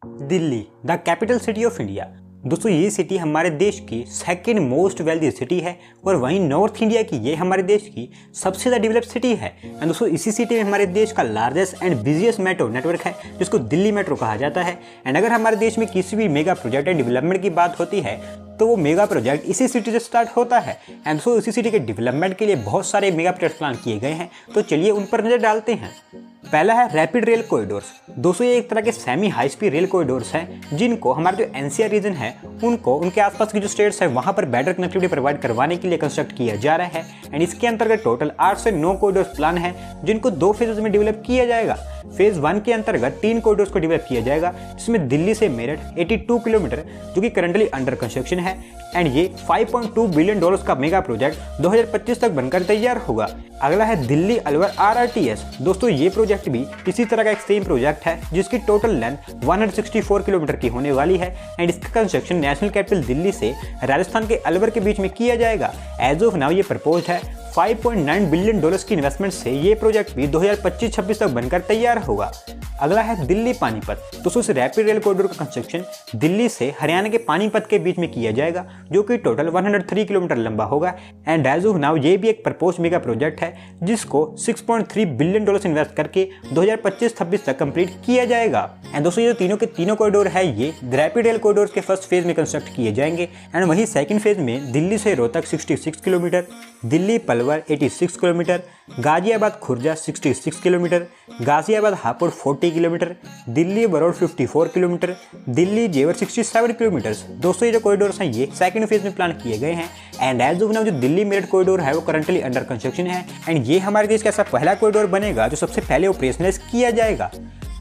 Delhi, the capital city of India. दोस्तों ये city हमारे देश की सेकंड मोस्ट वेल्दी सिटी है और वहीं नॉर्थ इंडिया की ये हमारे देश की सबसे ज़्यादा डेवलप्ड सिटी है। एंड दोस्तों इसी सिटी में हमारे देश का largest and busiest metro network है जिसको दिल्ली मेट्रो कहा जाता है। एंड अगर हमारे देश में किसी भी मेगा प्रोजेक्ट या डेवलपमेंट की बात होती है तो वो मेगा प्रोजेक्ट इसी सिटी से स्टार्ट होता है। एंड दोस्तों इसी सिटी के डेवलपमेंट के लिए बहुत सारे मेगा प्रोजेक्ट प्लान किए गए हैं, तो चलिए उन पर नजर डालते हैं। पहला है रैपिड रेल कॉरिडोर्स। दोस्तों ये एक तरह के semi high speed rail corridors हैं जिनको हमारे जो एनसीआर रीजन है उनको उनके आसपास की जो स्टेट्स है वहां पर बेटर कनेक्टिविटी प्रोवाइड करवाने के लिए कंस्ट्रक्ट किया जा रहा है। एंड इसके अंतर्गत टोटल 8 से 9 कॉरिडोर्स प्लान है जिनको 2 फेजेस में डेवलप किया जाएगा। फेज 1 के अंतर्गत 3 कॉरिडोर्स को डेवलप किया जाएगा जिसमें दिल्ली से मेरठ 82 किलोमीटर जो कि करंटली अंडर कंस्ट्रक्शन है। एंड ये $5.2 बिलियन का मेगा प्रोजेक्ट 2025 तक बनकर तैयार होगा। अगला है दिल्ली अलवर RRTS। दोस्तों ये प्रोजेक्ट भी इसी तरह का एक सेम प्रोजेक्ट है जिसकी टोटल लेंथ 164 किलोमीटर की होने वाली है। एंड इसका कंस्ट्रक्शन नेशनल कैपिटल दिल्ली से राजस्थान के अलवर के बीच में किया जाएगा। एज ऑफ नाउ ये प्रपोज्ड है। $5.9 बिलियन की इन्वेस्टमेंट से ये प्रोजेक्ट भी 2025-26 तक बनकर तैयार होगा। अगला है दिल्ली पानीपत। दोस्तों इस रैपिड रेल कॉरिडोर का कंस्ट्रक्शन दिल्ली से हरियाणा के पानीपत के बीच में किया जाएगा जो कि टोटल 103 किलोमीटर लंबा होगा। एंड एज ऑफ नाउ ये भी एक प्रपोज मेगा प्रोजेक्ट है जिसको $6.3 बिलियन इन्वेस्ट करके 2025-26 तक कंप्लीट किया जाएगा। एंड दोस्तों ये तीनों के तीनों कॉरिडोर है ये रैपिड रेल कॉरिडोर के फर्स्ट फेज में कंस्ट्रक्ट किए जाएंगे। एंड वहीं सेकंड फेज में दिल्ली से Rohtak 66 kilometre, Delhi Palwal 86 kilometre, Ghaziabad Khurja 66 kilometre, Ghaziabad Hapur 40 kilometre, Delhi Baraut 54 kilometre, Delhi Jewar 67 kilometre. दोस्तों ये जो कॉरिडोर्स हैं ये सेकंड फेज में प्लान किए गए हैं। एंड एज ऑफ नाउ जो दिल्ली मेरठ कॉरिडोर है वो करंटली अंडर कंस्ट्रक्शन है। एंड ये हमारे देश का ऐसा पहला कॉरिडोर बनेगा जो सबसे पहले ऑपरेशनलाइज किया जाएगा।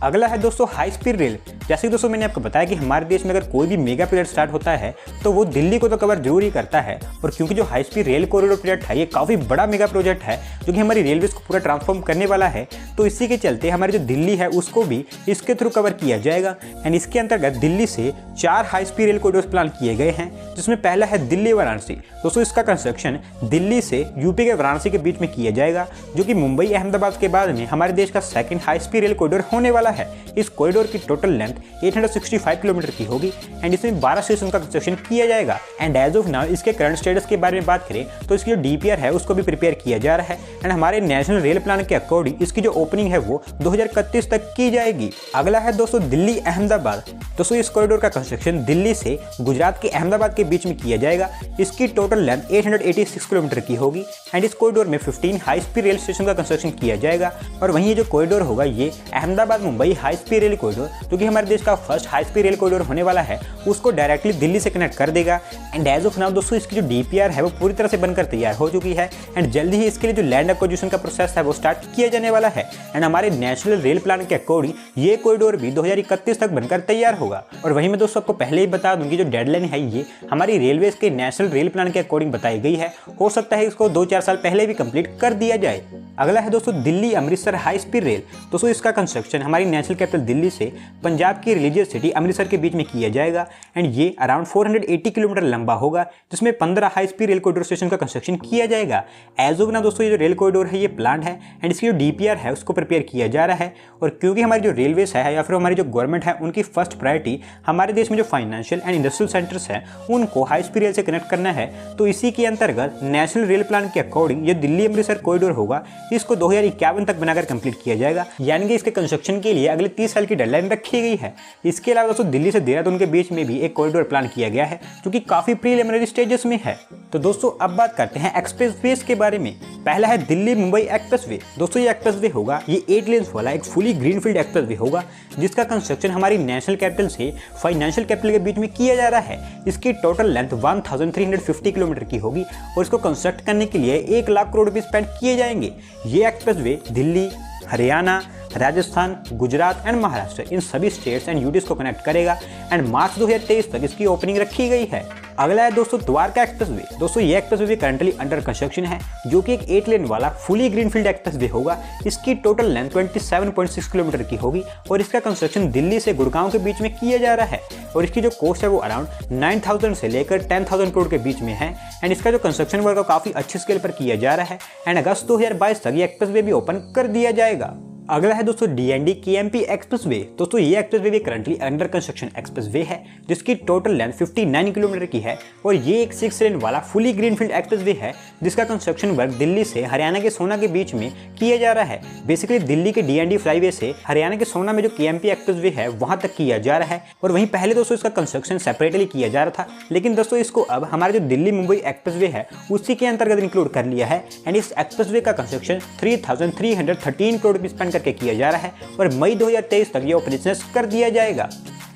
अगला है दोस्तों हाई स्पीड रेल। जैसे कि दोस्तों मैंने आपको बताया कि हमारे देश में अगर कोई भी मेगा प्रोजेक्ट स्टार्ट होता है तो वो दिल्ली को तो कवर जरूर ही करता है। और क्योंकि जो high speed rail corridor project है ये काफ़ी बड़ा मेगा प्रोजेक्ट है जो कि हमारी रेलवेज को पूरा ट्रांसफॉर्म करने वाला है, तो इसी के चलते हमारी जो दिल्ली है उसको भी इसके थ्रू कवर किया जाएगा। एंड इसके अंतर्गत दिल्ली से 4 high speed rail corridors plan किए गए हैं जिसमें पहला है दिल्ली वाराणसी। दोस्तों इसका कंस्ट्रक्शन दिल्ली से यूपी के वाराणसी के बीच में किया जाएगा जो कि मुंबई अहमदाबाद के बाद में हमारे देश का second high speed rail corridor होने वाला है। इस कॉरिडोर की टोटल लेंथ 865 किलोमीटर की होगी। एंड इसमें 12 स्टेशन का कंस्ट्रक्शन किया जाएगा। एंड एज ऑफ नाउ इसके करंट स्टेटस के बारे में बात करें तो इसकी जो डीपीआर है उसको भी प्रिपेयर किया जा रहा है। एंड हमारे नेशनल रेल प्लान के अकॉर्डिंग इसकी जो ओपनिंग है वो 2031 तक की जाएगी। अगला है दोस्तों दिल्ली अहमदाबाद। दोस्तों इस कॉरिडोर का कंस्ट्रक्शन दिल्ली से गुजरात के अहमदाबाद के बीच में किया जाएगा। इसकी टोटल लेंथ 886 किलोमीटर की होगी। एंड इस कॉरिडोर में 15 हाई स्पीड रेल स्टेशन का कंस्ट्रक्शन किया जाएगा। और वहीं ये जो कॉरिडोर होगा ये Ahmedabad Mumbai high speed rail corridor जो कि हमारे देश का first high speed rail corridor होने वाला है उसको डायरेक्टली दिल्ली से कनेक्ट कर देगा। एंड एज ऑफ नाउ दोस्तों इसकी जो डीपीआर है वो पूरी तरह से बनकर तैयार हो चुकी है। एंड जल्दी ही इसके लिए जो लैंड एक्विजिशन का प्रोसेस है वो स्टार्ट किया जाने वाला है। एंड हमारे नेशनल रेल प्लान के अकॉर्डिंग ये कॉरिडोर भी 2031 तक बनकर तैयार होगा। और वहीं मैं दोस्तों आपको पहले ही बता दूंगी जो डेडलाइन है ये हमारी रेलवेज के नेशनल रेल प्लान के अकॉर्डिंग बताई गई है। हो सकता है इसको 2-4 साल पहले भी कंप्लीट कर दिया जाए। अगला है दोस्तों Delhi Amritsar high speed rail. दोस्तों इसका कंस्ट्रक्शन हमारी नेशनल कैपिटल दिल्ली से पंजाब की रिलीजियस सिटी अमृतसर के बीच में किया जाएगा। एंड ये अराउंड 480 किलोमीटर लंबा होगा जिसमें 15 high speed rail corridor station का कंस्ट्रक्शन किया जाएगा। एज ऑफ नाउ दोस्तों ये जो रेल कॉरिडोर है ये प्लान है। एंड इसकी जो डीपीआर है उसको प्रिपेयर किया जा रहा है। और क्योंकि हमारी जो रेलवेज है या फिर हमारी जो गवर्नमेंट है उनकी फर्स्ट प्रायोरिटी हमारे देश में जो फाइनेंशियल एंड इंडस्ट्रियल सेंटर्स हैं उनको हाई स्पीड रेल से कनेक्ट करना है, तो इसी के अंतर्गत नेशनल रेल प्लान के अकॉर्डिंग ये दिल्ली अमृतसर कॉरिडोर होगा। इसको 2051 तक बनाकर कंप्लीट किया जाएगा, यानी कि इसके कंस्ट्रक्शन के लिए अगले 30 साल की डेडलाइन रखी गई है। इसके अलावा दोस्तों दिल्ली से देहरादून के बीच में भी एक कॉरिडोर प्लान किया गया है जो कि काफी प्रीलिमिनरी स्टेजेस में है। तो दोस्तों अब बात करते हैं एक्सप्रेसवेज के बारे में। पहला है दिल्ली मुंबई एक्सप्रेसवे। दोस्तों ये एक्सप्रेसवे होगा ये 8 लेन्स वाला एक फुली ग्रीनफील्ड एक्सप्रेसवे होगा जिसका कंस्ट्रक्शन हमारी नेशनल कैपिटल से फाइनेंशियल कैपिटल के बीच में किया जा रहा है। इसकी टोटल लेंथ 1350 किलोमीटर की होगी और इसको कंस्ट्रक्ट करने के लिए 1 लाख करोड़ रुपए स्पेंड किए जाएंगे। ये एक्सप्रेसवे दिल्ली, हरियाणा, राजस्थान, गुजरात एंड महाराष्ट्र इन सभी स्टेट्स एंड यूटीज को कनेक्ट करेगा। एंड मार्च 2023 तक इसकी ओपनिंग रखी गई है। अगला है दोस्तों द्वारका एक्सप्रेसवे। दोस्तों ये एक्सप्रेसवे करंटली अंडर कंस्ट्रक्शन है जो कि एक 8 लेन वाला फुली ग्रीनफील्ड एक्सप्रेसवे होगा। इसकी टोटल लेंथ 27.6 किलोमीटर की होगी और इसका कंस्ट्रक्शन दिल्ली से गुड़गांव के बीच में किया जा रहा है। और इसकी जो कॉस्ट है वो अराउंड 9,000 से लेकर 10,000 करोड़ के बीच में है। एंड इसका जो कंस्ट्रक्शन वर्क काफी अच्छी स्केल पर किया जा रहा है। एंड अगस्त 2022 तक ये एक्सप्रेसवे भी ओपन कर दिया जाएगा। अगला है दोस्तों DND KMP एक्सप्रेसवे। दोस्तों ये एक्सप्रेसवे भी करंटली अंडर कंस्ट्रक्शन एक्सप्रेसवे है जिसकी टोटल लेंथ 59 किलोमीटर की है और ये एक 6 लेन वाला फुली ग्रीनफील्ड एक्सप्रेसवे है जिसका कंस्ट्रक्शन वर्क दिल्ली से हरियाणा के सोना के बीच में किया जा रहा है। बेसिकली दिल्ली के DND फ्लाईवे से हरियाणा के सोना में जो KMP एक्सप्रेसवे है वहां तक किया जा रहा है और वहीं पहले दोस्तों इसका कंस्ट्रक्शन सेपरेटली किया जा रहा था, लेकिन दोस्तों इसको अब हमारे जो दिल्ली मुंबई एक्सप्रेसवे है उसी के अंतर्गत इंक्लूड कर लिया है एंड इस एक्सप्रेसवे का कंस्ट्रक्शन 3,313 करोड़ रुपए स्पेंड करके किया जा रहा है और मई 2023 तक ये ऑपरेशनल कर दिया जाएगा।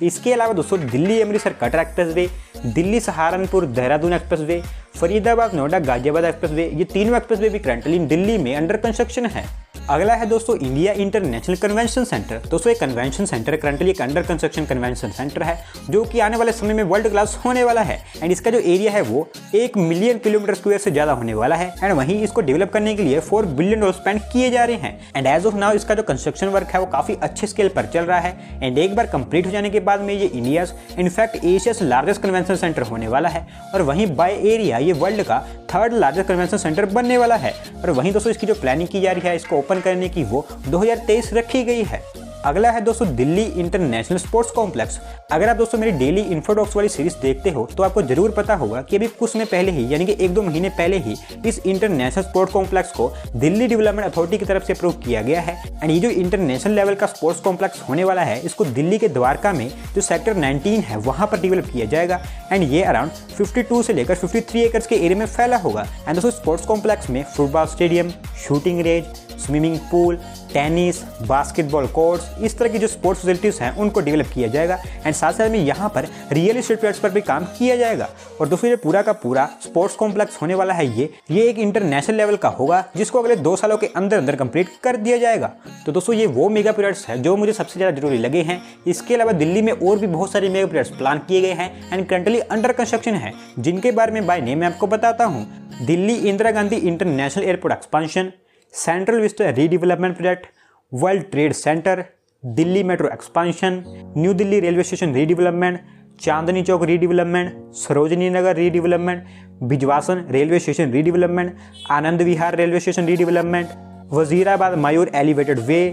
इसके अलावा दोस्तों Delhi Amritsar Katra expressway, Delhi Saharanpur Dehradun expressway, Faridabad Noida Ghaziabad expressway, ये तीनों एक्सप्रेसवे भी करंटली दिल्ली में अंडर कंस्ट्रक्शन है। अगला है दोस्तों इंडिया इंटरनेशनल कन्वेंशन सेंटर। दोस्तों एक कन्वेंशन सेंटर करंटली एक अंडर कंस्ट्रक्शन कन्वेंशन सेंटर है जो कि आने वाले समय में वर्ल्ड क्लास होने वाला है एंड इसका जो एरिया है वो 1 मिलियन किलोमीटर स्क्वायर से ज्यादा होने वाला है एंड वहीं इसको डेवलप करने के लिए $4 बिलियन स्पेंड किए जा रहे हैं एंड एज ऑफ नाउ इसका जो कंस्ट्रक्शन वर्क है वो काफी अच्छे स्केल पर चल रहा है एंड एक बार कंप्लीट हो जाने के बाद में ये India's in fact Asia's largest convention centre होने वाला है और वहीं बाय एरिया ये वर्ल्ड का 3rd लार्जेस्ट कन्वेंशन सेंटर बनने वाला है और वहीं दोस्तों इसकी जो प्लानिंग की जा रही है इसको ओपन करने की वो 2023 रखी गई है। अगला है दोस्तों दिल्ली इंटरनेशनल स्पोर्ट्स कॉम्प्लेक्स। अगर आप दोस्तों मेरी डेली इन्फोटॉक्स वाली सीरीज देखते हो तो आपको जरूर पता होगा कि अभी कुछ समय पहले ही यानी कि 1-2 महीने पहले ही इस इंटरनेशनल स्पोर्ट्स कॉम्प्लेक्स को दिल्ली डेवलपमेंट अथॉरिटी की तरफ से अप्रूव किया गया है एंड ये जो इंटरनेशनल लेवल का स्पोर्ट्स कॉम्प्लेक्स होने वाला है इसको दिल्ली के द्वारका में जो सेक्टर 19 है वहां पर डेवलप किया जाएगा एंड ये अराउंड 52 से लेकर 53 एकड़ के एरिया में फैला होगा एंड दोस्तों स्पोर्ट्स कॉम्प्लेक्स में football stadium, shooting range, swimming pool, tennis, basketball courts, इस तरह की जो स्पोर्ट्स फैसिलिटीज हैं उनको डेवलप किया जाएगा एंड साथ साथ में यहाँ पर रियल एस्टेट प्रोजेक्ट्स पर भी काम किया जाएगा। और दोस्तों ये पूरा का पूरा स्पोर्ट्स कॉम्प्लेक्स होने वाला है ये एक इंटरनेशनल लेवल का होगा जिसको अगले 2 सालों के अंदर अंदर कंप्लीट कर दिया जाएगा। तो दोस्तों ये वो मेगा प्रोजेक्ट्स है जो मुझे सबसे ज़्यादा जरूरी लगे हैं। इसके अलावा दिल्ली में और भी बहुत सारे मेगा प्रोजेक्ट्स प्लान किए गए हैं एंड करंटली अंडर कंस्ट्रक्शन है जिनके बारे में बाय नेम मैं आपको बताता हूँ। Delhi Indira Gandhi international airport expansion, Central Vista redevelopment project, World Trade Centre, Delhi metro expansion, New Delhi railway station redevelopment, Chandni Chowk redevelopment, Sarojini Nagar redevelopment, Bijwasan railway station redevelopment, Anand Vihar railway station redevelopment, Wazirabad Mayur elevated way,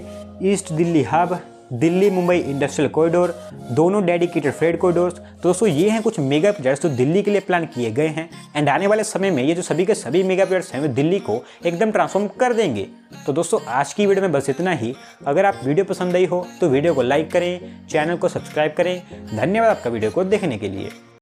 east Delhi hub, Delhi Mumbai industrial corridor, दोनों dedicated freight corridors. दोस्तों ये हैं कुछ mega projects जो दिल्ली के लिए plan किए गए हैं एंड आने वाले समय में ये जो सभी के सभी मेगा प्रोजेक्ट्स हैं वो दिल्ली को एकदम ट्रांसफॉर्म कर देंगे। तो दोस्तों आज की वीडियो में बस इतना ही। अगर आप वीडियो पसंद आई हो तो वीडियो को लाइक करें, चैनल को सब्सक्राइब करें। धन्यवाद आपका वीडियो को देखने के लिए।